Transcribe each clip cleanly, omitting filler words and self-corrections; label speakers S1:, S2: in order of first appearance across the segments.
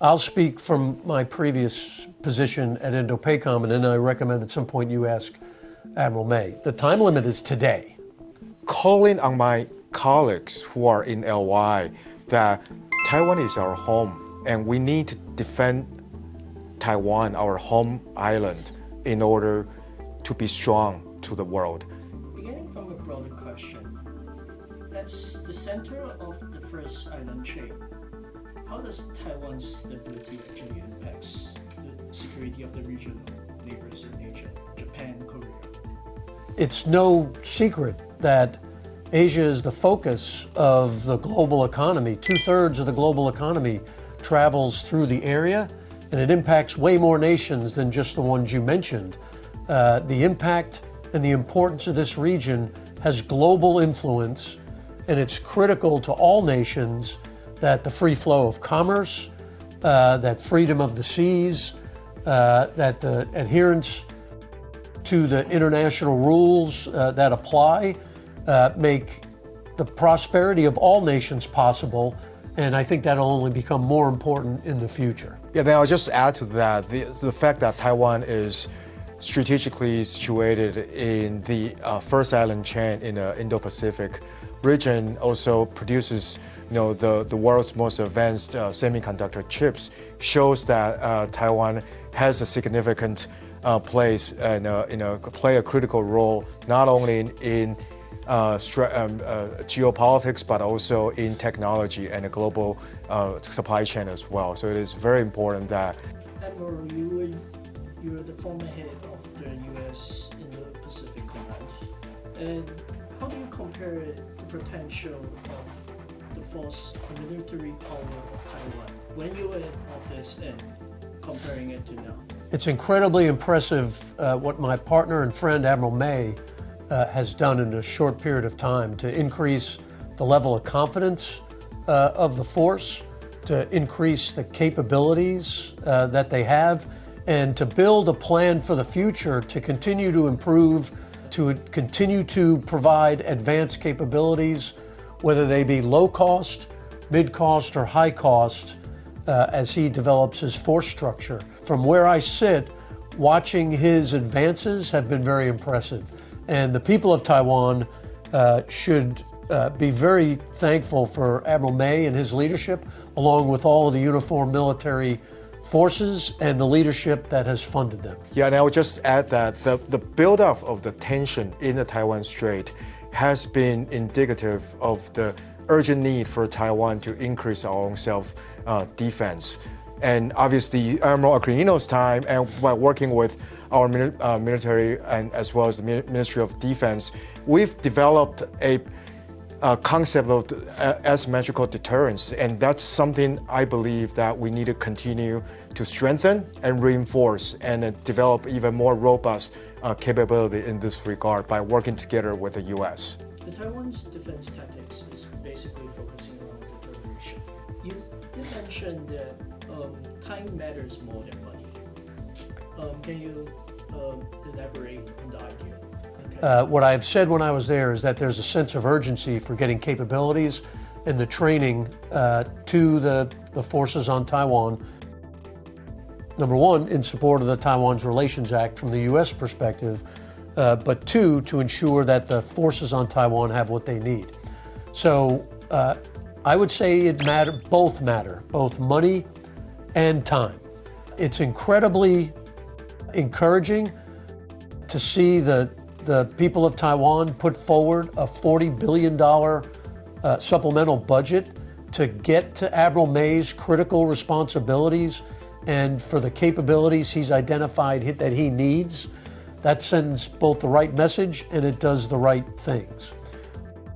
S1: I'll speak from my previous position at Indo-PACOM, and then I recommend at some point you ask Admiral May. The time limit is today.
S2: Calling on my colleagues who are in LY that Taiwan is our home and we need to defend Taiwan, our home island, in order to be strong to the world.
S3: Beginning from a broader question, as the center of the first island chain, how does Taiwan's stability actually impacts the security of the regional neighbors in Asia, Japan, Korea?
S1: It's no secret that Asia is the focus of the global economy. 2/3 of the global economy travels through the area, and it impacts way more nations than just the ones you mentioned. The impact and the importance of this region has global influence, and it's critical to all nations that the free flow of commerce, that freedom of the seas, that the adherence to the international rules that apply make the prosperity of all nations possible, and I think that'll only become more important in the future.
S2: Yeah, then I'll just add to that, the fact that Taiwan is strategically situated in the first island chain in the Indo-Pacific region also produces the world's most advanced semiconductor chips, shows that Taiwan has a significant place and play a critical role not only in geopolitics but also in technology and a global supply chain as well. So it is very important that.
S3: Admiral, you are the former head of the U.S. Indo-Pacific Command, and how do you compare the potential of the force military power of Taiwan when you were in office and comparing it to now?
S1: It's incredibly impressive what my partner and friend Admiral May has done in a short period of time to increase the level of confidence of the force, to increase the capabilities that they have, and to build a plan for the future to continue to improve, to continue to provide advanced capabilities, whether they be low cost, mid cost, or high cost, as he develops his force structure. From where I sit, watching his advances have been very impressive. And the people of Taiwan should be very thankful for Admiral May and his leadership, along with all of the uniformed military forces and the leadership that has funded them.
S2: Yeah, and I would just add that the buildup of the tension in the Taiwan Strait has been indicative of the urgent need for Taiwan to increase our own self-defense. And obviously, Admiral Aquilino's time, and by working with our military and as well as the Ministry of Defense, we've developed a concept of asymmetrical deterrence, and that's something I believe that we need to continue to strengthen and reinforce and develop even more robust capability in this regard by working together with the U.S.
S3: The Taiwan's defense tactics is basically focusing around determination. You mentioned that time matters more than money. Can you elaborate on the idea? Okay.
S1: What I've said when I was there is that there's a sense of urgency for getting capabilities and the training to the forces on Taiwan. Number one, in support of the Taiwan's Relations Act from the U.S. perspective, but two, to ensure that the forces on Taiwan have what they need. So I would say both matter, both money and time. It's incredibly encouraging to see the people of Taiwan put forward a $40 billion supplemental budget to get to Admiral May's critical responsibilities and for the capabilities he's identified that he needs. That sends both the right message and it does the right things.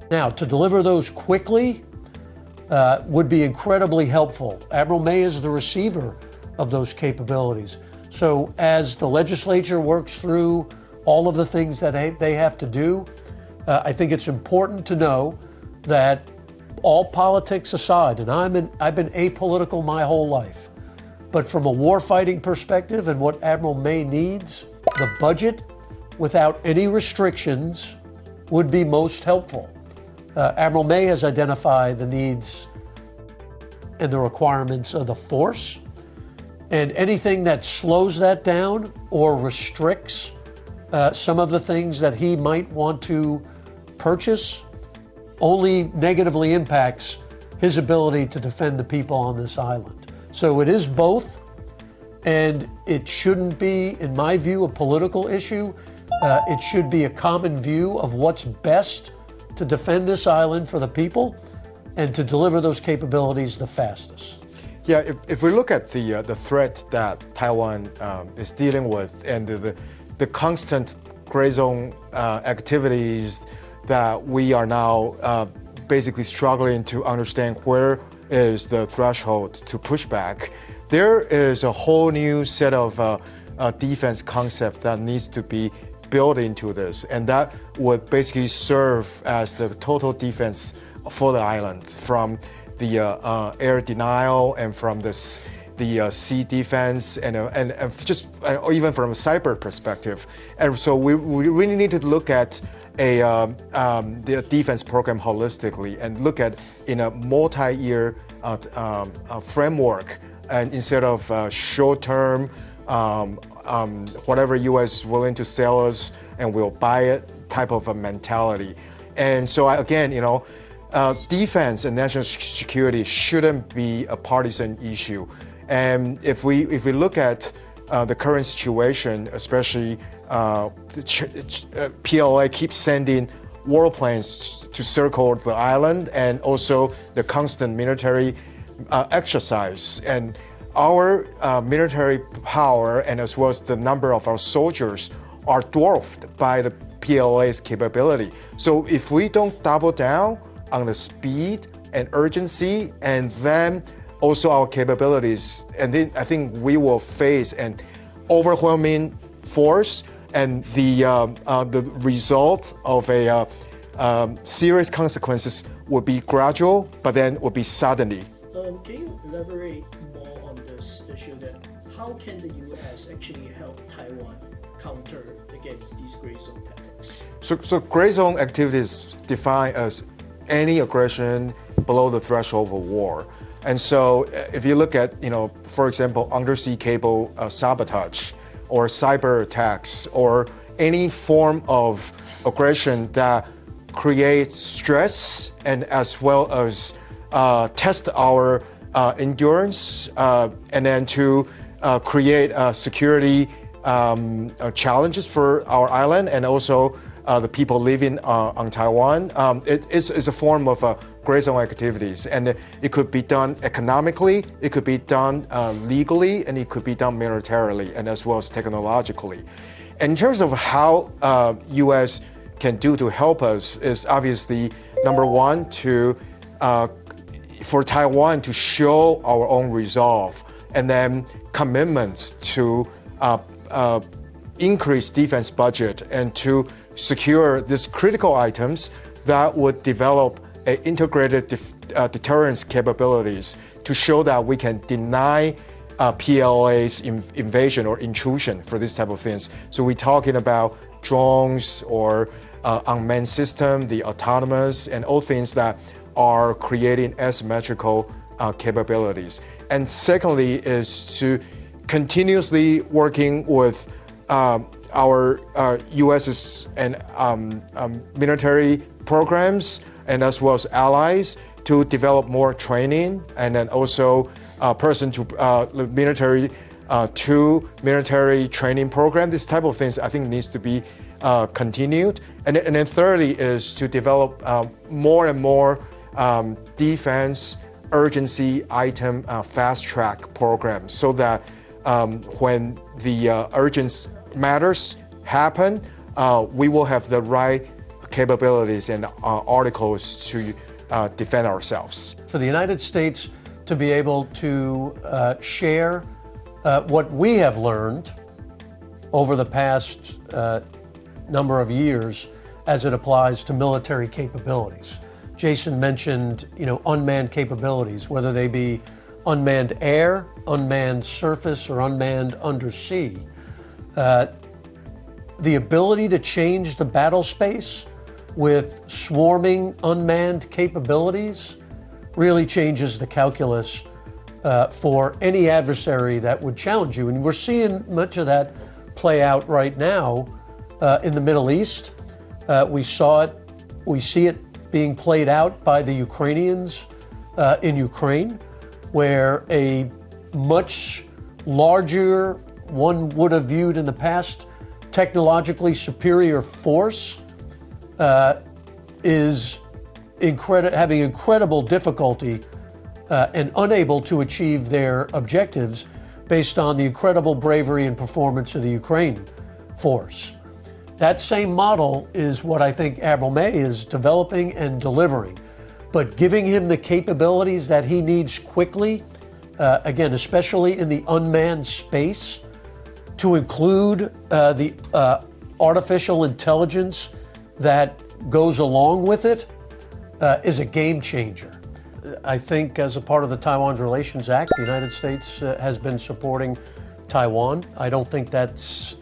S1: Now, to deliver those quickly would be incredibly helpful. Admiral May is the receiver of those capabilities. So as the legislature works through all of the things that they have to do, I think it's important to know that all politics aside, and I've been apolitical my whole life, but from a warfighting perspective and what Admiral May needs, the budget without any restrictions would be most helpful. Admiral May has identified the needs and the requirements of the force, And anything that slows that down or restricts some of the things that he might want to purchase only negatively impacts his ability to defend the people on this island. So it is both, and it shouldn't be, in my view, a political issue. It should be a common view of what's best to defend this island for the people and to deliver those capabilities the fastest.
S2: Yeah, if we look at the threat that Taiwan is dealing with and the constant gray zone activities that we are now basically struggling to understand where is the threshold to push back, there is a whole new set of defense concept that needs to be built into this, and that would basically serve as the total defense for the island, from the air denial and from the sea defense and even from a cyber perspective. And so we really need to look at the defense program holistically and look at in a multi-year framework, and instead of short-term whatever U.S. is willing to sell us and we'll buy it type of a mentality. And so again, defense and national security shouldn't be a partisan issue. And if we look at the current situation, especially PLA keeps sending warplanes to circle the island, and also the constant military exercise. And our military power, and as well as the number of our soldiers, are dwarfed by the PLA's capability. So if we don't double down on the speed and urgency, and then also our capabilities, and then I think we will face an overwhelming force, and the result of a serious consequences will be gradual, but then will be suddenly.
S3: Can you elaborate more on this issue? That how can the U.S. actually help Taiwan counter against these gray zone tactics?
S2: So gray zone activities defined as any aggression below the threshold of war. And so if you look at, for example, undersea cable sabotage or cyber attacks or any form of aggression that creates stress and as well as test our endurance and then to create security challenges for our island and also the people living on Taiwan. It is a form of gray zone activities, and it could be done economically, it could be done legally, and it could be done militarily and as well as technologically. In terms of how U.S. can do to help us is obviously number one, for Taiwan to show our own resolve and then commitments to increase defense budget and to secure these critical items that would develop integrated deterrence capabilities to show that we can deny PLA's invasion or intrusion for this type of things. So we're talking about drones or unmanned system, the autonomous, and all things that are creating asymmetrical capabilities. And secondly is to continuously working with our U.S.'s and military programs and as well as allies to develop more training, and then also person to military to military training program. This type of things I think needs to be continued. And then thirdly is to develop more and more defense urgency item fast track programs so that when the urgent matters happen, we will have the right capabilities and articles to defend ourselves.
S1: For the United States to be able to share what we have learned over the past number of years as it applies to military capabilities. Jason mentioned, unmanned capabilities, whether they be unmanned air, unmanned surface, or unmanned undersea. The ability to change the battle space with swarming unmanned capabilities really changes the calculus for any adversary that would challenge you. And we're seeing much of that play out right now in the Middle East. We see it being played out by the Ukrainians in Ukraine, where a much larger, one would have viewed in the past, technologically superior force is having incredible difficulty and unable to achieve their objectives based on the incredible bravery and performance of the Ukraine force. That same model is what I think Admiral May is developing and delivering, but giving him the capabilities that he needs quickly, again, especially in the unmanned space, to include the artificial intelligence that goes along with it, is a game changer. I think as a part of the Taiwan Relations Act, the United States has been supporting Taiwan. I don't think that's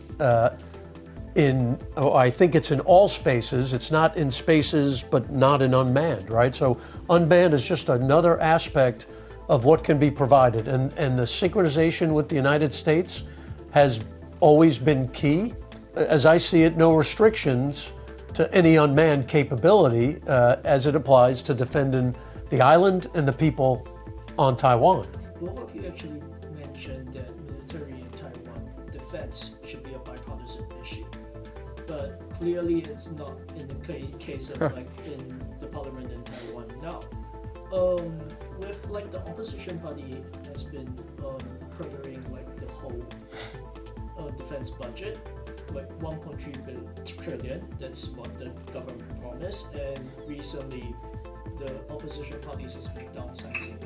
S1: I think it's in all spaces. It's not in spaces, but not in unmanned, right? So unmanned is just another aspect of what can be provided. And the synchronization with the United States has always been key. As I see it, no restrictions to any unmanned capability as it applies to defending the island and the people on Taiwan.
S3: Both of you actually mentioned that military in Taiwan defense should be a bipartisan issue, but clearly it's not in the case of like in the parliament in Taiwan now. With like the opposition party has been furthering like the whole defense budget, like 1.3 trillion. That's what the government promised, and recently the opposition parties has been downsizing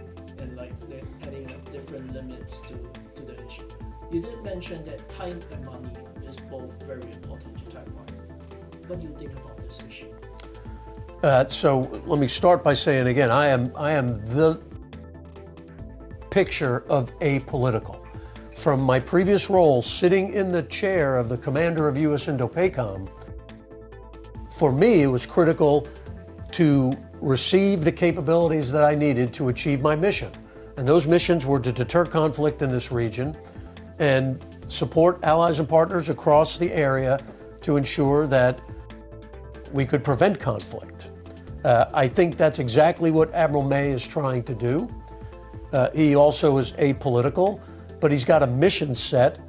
S3: and like they're adding like different limits to the issue. You did mention that time and money is both very important to Taiwan. What do you think about this issue?
S1: So let me start by saying again, I am the picture of apolitical. From my previous role sitting in the chair of the commander of U.S. Indo-PACOM, for me it was critical to receive the capabilities that I needed to achieve my mission. And those missions were to deter conflict in this region and support allies and partners across the area to ensure that we could prevent conflict. I think that's exactly what Admiral May is trying to do. He also is apolitical, but he's got a mission set,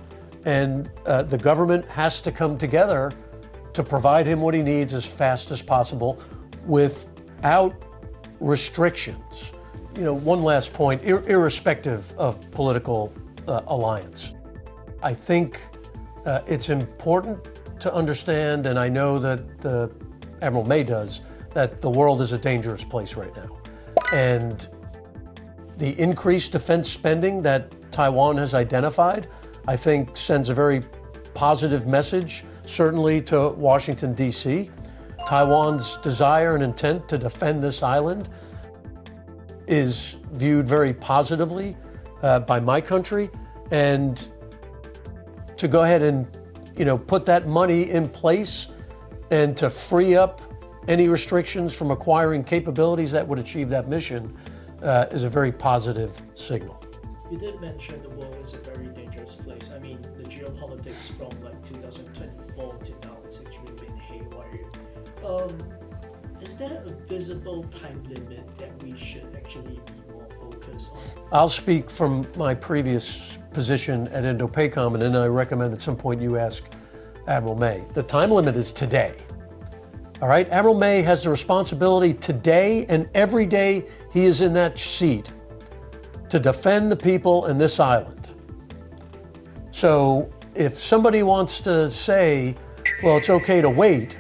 S1: and the government has to come together to provide him what he needs as fast as possible without restrictions. You know, one last point, irrespective of political alliance. I think it's important to understand, and I know that Admiral May does, that the world is a dangerous place right now. And the increased defense spending that Taiwan has identified, I think sends a very positive message, certainly to Washington, D.C. Taiwan's desire and intent to defend this island is viewed very positively by my country, and to go ahead and put that money in place and to free up any restrictions from acquiring capabilities that would achieve that mission is a very positive signal.
S3: You did mention the world is a very dangerous place. I mean, the geopolitics from like 2024 to now has actually been haywire. Is there a visible time limit that we should actually be more focused on?
S1: I'll speak from my previous position at Indo-PACOM, and then I recommend at some point you ask Admiral May. The time limit is today. All right, Admiral May has the responsibility today and every day he is in that seat to defend the people in this island. So if somebody wants to say, well, it's okay to wait,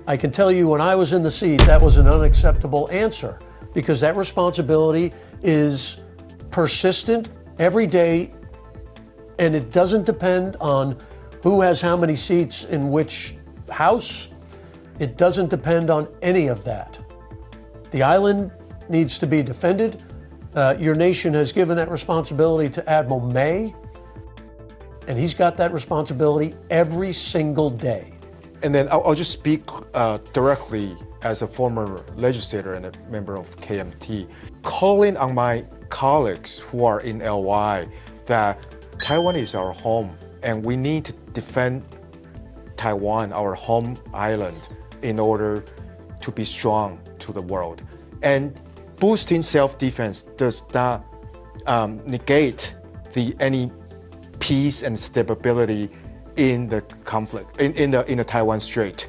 S1: I can tell you when I was in the seat, that was an unacceptable answer, because that responsibility is persistent every day, and it doesn't depend on who has how many seats in which house. It doesn't depend on any of that. The island needs to be defended. Your nation has given that responsibility to Admiral May, and he's got that responsibility every single day.
S2: And then I'll just speak directly as a former legislator and a member of KMT. Calling on my colleagues who are in LY that Taiwan is our home and we need to defend Taiwan, our home island, in order to be strong to the world. And boosting self-defense does not negate any peace and stability in the conflict, in the Taiwan Strait.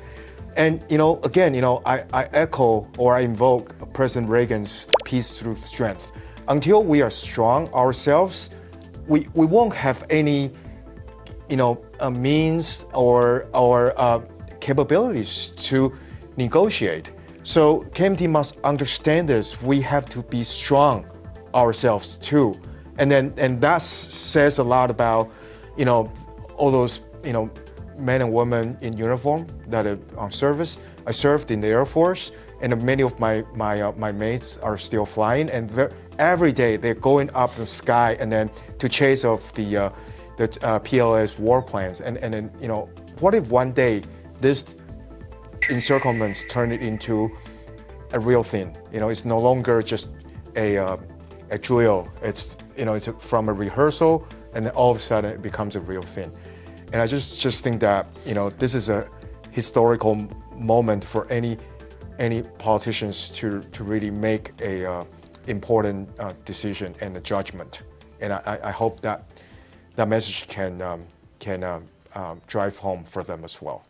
S2: And again, I echo or I invoke President Reagan's peace through strength. Until we are strong ourselves, we won't have any means or capabilities to negotiate. So KMT must understand this. We have to be strong ourselves too. And that says a lot about all those men and women in uniform that are on service. I served in the Air Force, and many of my mates are still flying, and every day they're going up the sky and then to chase off the PLA's war plans. And then what if one day this encirclements turn it into a real thing? It's no longer just a drill. It's it's from a rehearsal, and then all of a sudden it becomes a real thing. And I just think that this is a historical moment for any politicians to really make a important decision and a judgment. And I hope that message can drive home for them as well.